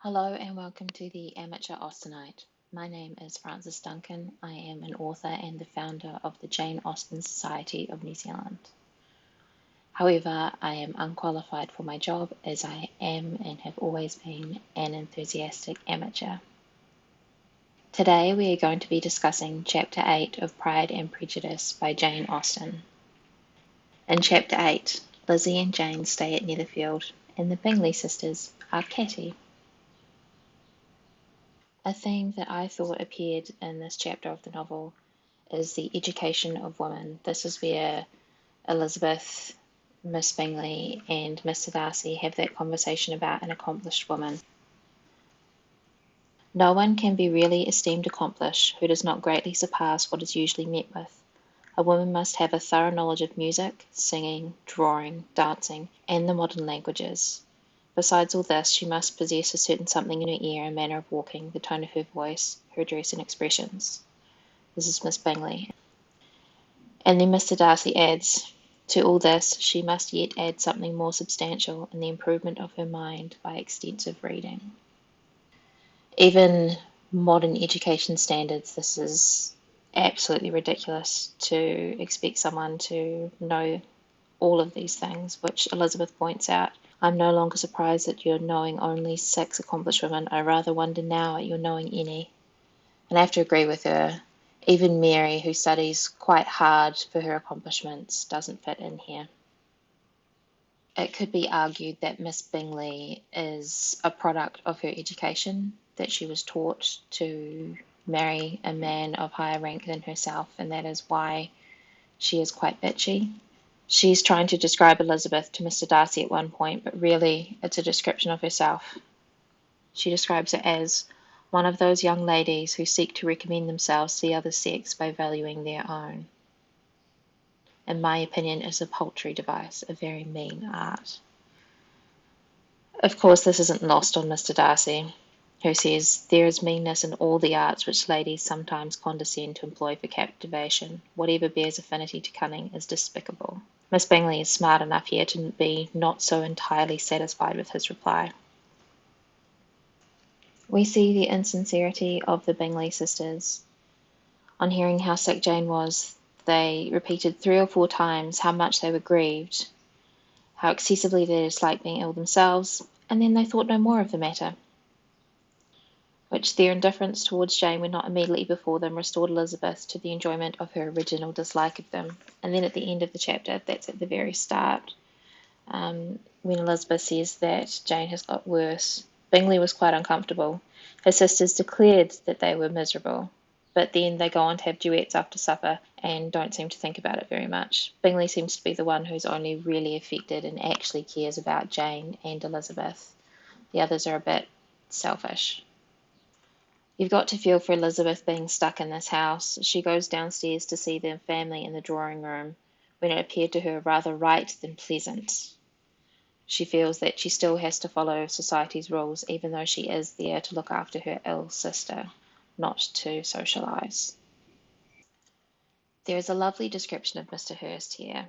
Hello and welcome to the Amateur Austenite. My name is Frances Duncan. I am an author and the founder of the Jane Austen Society of New Zealand. However, I am unqualified for my job as I am and have always been an enthusiastic amateur. Today we are going to be discussing Chapter 8 of Pride and Prejudice by Jane Austen. In Chapter 8, Lizzie and Jane stay at Netherfield and the Bingley sisters are catty. A theme that I thought appeared in this chapter of the novel is the education of women. This is where Elizabeth, Miss Bingley, and Mr. Darcy have that conversation about an accomplished woman. No one can be really esteemed accomplished who does not greatly surpass what is usually met with. A woman must have a thorough knowledge of music, singing, drawing, dancing, and the modern languages. Besides all this, she must possess a certain something in her ear and manner of walking, the tone of her voice, her dress and expressions. This is Miss Bingley. And then Mr. Darcy adds, to all this, she must yet add something more substantial in the improvement of her mind by extensive reading. Even modern education standards, this is absolutely ridiculous to expect someone to know all of these things, which Elizabeth points out. I'm no longer surprised at your knowing only 6 accomplished women. I rather wonder now at your knowing any. And I have to agree with her. Even Mary, who studies quite hard for her accomplishments, doesn't fit in here. It could be argued that Miss Bingley is a product of her education, that she was taught to marry a man of higher rank than herself, and that is why she is quite bitchy. She's trying to describe Elizabeth to Mr. Darcy at one point, but really it's a description of herself. She describes her as one of those young ladies who seek to recommend themselves to the other sex by valuing their own. In my opinion, is a paltry device, a very mean art. Of course, this isn't lost on Mr. Darcy, who says, there is meanness in all the arts which ladies sometimes condescend to employ for captivation. Whatever bears affinity to cunning is despicable. Miss Bingley is smart enough here to be not so entirely satisfied with his reply. We see the insincerity of the Bingley sisters. On hearing how sick Jane was, they repeated 3 or 4 times how much they were grieved, how excessively they disliked being ill themselves, and then they thought no more of the matter, which their indifference towards Jane when not immediately before them restored Elizabeth to the enjoyment of her original dislike of them. And then at the end of the chapter, that's at the very start, when Elizabeth says that Jane has got worse, Bingley was quite uncomfortable. Her sisters declared that they were miserable, but then they go on to have duets after supper and don't seem to think about it very much. Bingley seems to be the one who's only really affected and actually cares about Jane and Elizabeth. The others are a bit selfish. You've got to feel for Elizabeth being stuck in this house. She goes downstairs to see their family in the drawing room when it appeared to her rather right than pleasant. She feels that she still has to follow society's rules, even though she is there to look after her ill sister, not to socialise. There is a lovely description of Mr. Hurst here.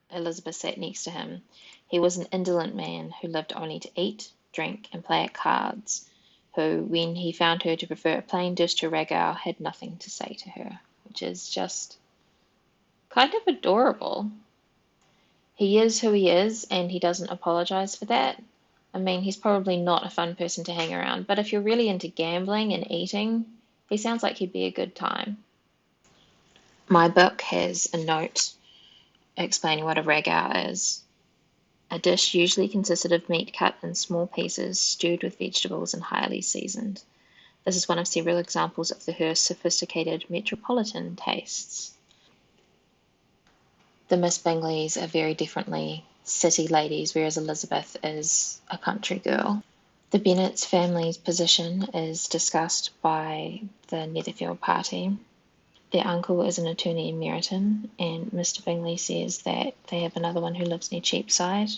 Elizabeth sat next to him. He was an indolent man who lived only to eat, drink, and play at cards, who, when he found her to prefer a plain dish to ragout, had nothing to say to her, which is just kind of adorable. He is who he is, and he doesn't apologize for that. I mean, he's probably not a fun person to hang around, but if you're really into gambling and eating, he sounds like he'd be a good time. My book has a note explaining what a ragout is. A dish usually consisted of meat cut in small pieces, stewed with vegetables and highly seasoned. This is one of several examples of the Hearst sophisticated metropolitan tastes. The Miss Bingleys are very differently city ladies, whereas Elizabeth is a country girl. The Bennet's family's position is discussed by the Netherfield party. Their uncle is an attorney in Meryton, and Mr. Bingley says that they have another one who lives near Cheapside.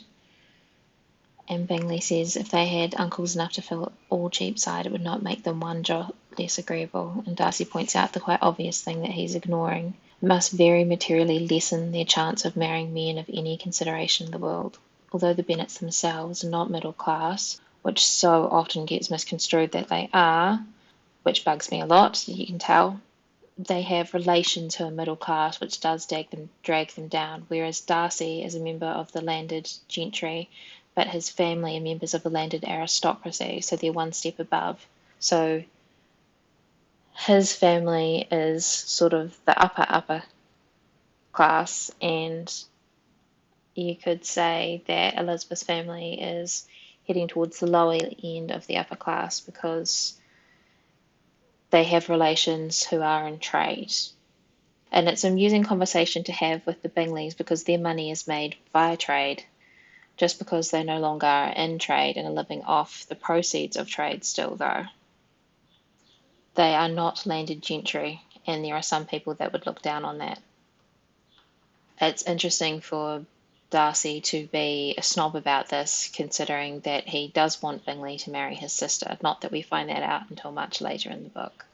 And Bingley says if they had uncles enough to fill all Cheapside, it would not make them one jot less agreeable. And Darcy points out the quite obvious thing that he's ignoring. Must very materially lessen their chance of marrying men of any consideration in the world. Although the Bennets themselves are not middle class, which so often gets misconstrued that they are, which bugs me a lot, you can tell. They have relations who are middle class, which does drag them down, whereas Darcy is a member of the landed gentry, but his family are members of the landed aristocracy, so they're one step above. So his family is sort of the upper class, and you could say that Elizabeth's family is heading towards the lower end of the upper class because they have relations who are in trade. And it's an amusing conversation to have with the Bingleys because their money is made via trade. Just because they no longer are in trade and are living off the proceeds of trade still, though. They are not landed gentry, and there are some people that would look down on that. It's interesting for Darcy to be a snob about this, considering that he does want Bingley to marry his sister. Not that we find that out until much later in the book.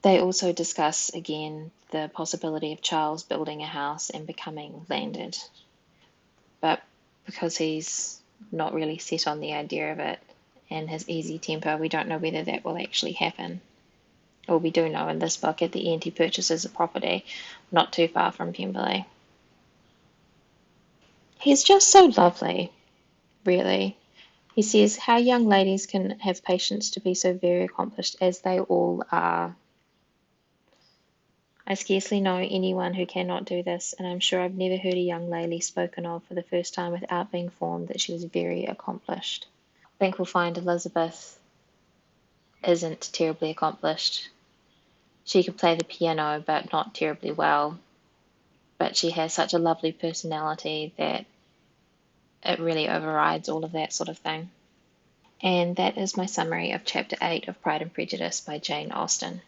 They also discuss again the possibility of Charles building a house and becoming landed. But because he's not really set on the idea of it and his easy temper, we don't know whether that will actually happen. Or we do know in this book at the end he purchases a property not too far from Pemberley. He's just so lovely, really. He says how young ladies can have patience to be so very accomplished as they all are. I scarcely know anyone who cannot do this, and I'm sure I've never heard a young lady spoken of for the first time without being informed that she was very accomplished. I think we'll find Elizabeth isn't terribly accomplished. She can play the piano, but not terribly well. But she has such a lovely personality that it really overrides all of that sort of thing. And that is my summary of Chapter 8 of Pride and Prejudice by Jane Austen.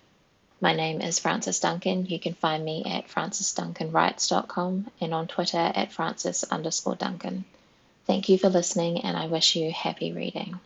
My name is Frances Duncan. You can find me at francesduncanwrites.com and on Twitter at Frances_Duncan. Thank you for listening, and I wish you happy reading.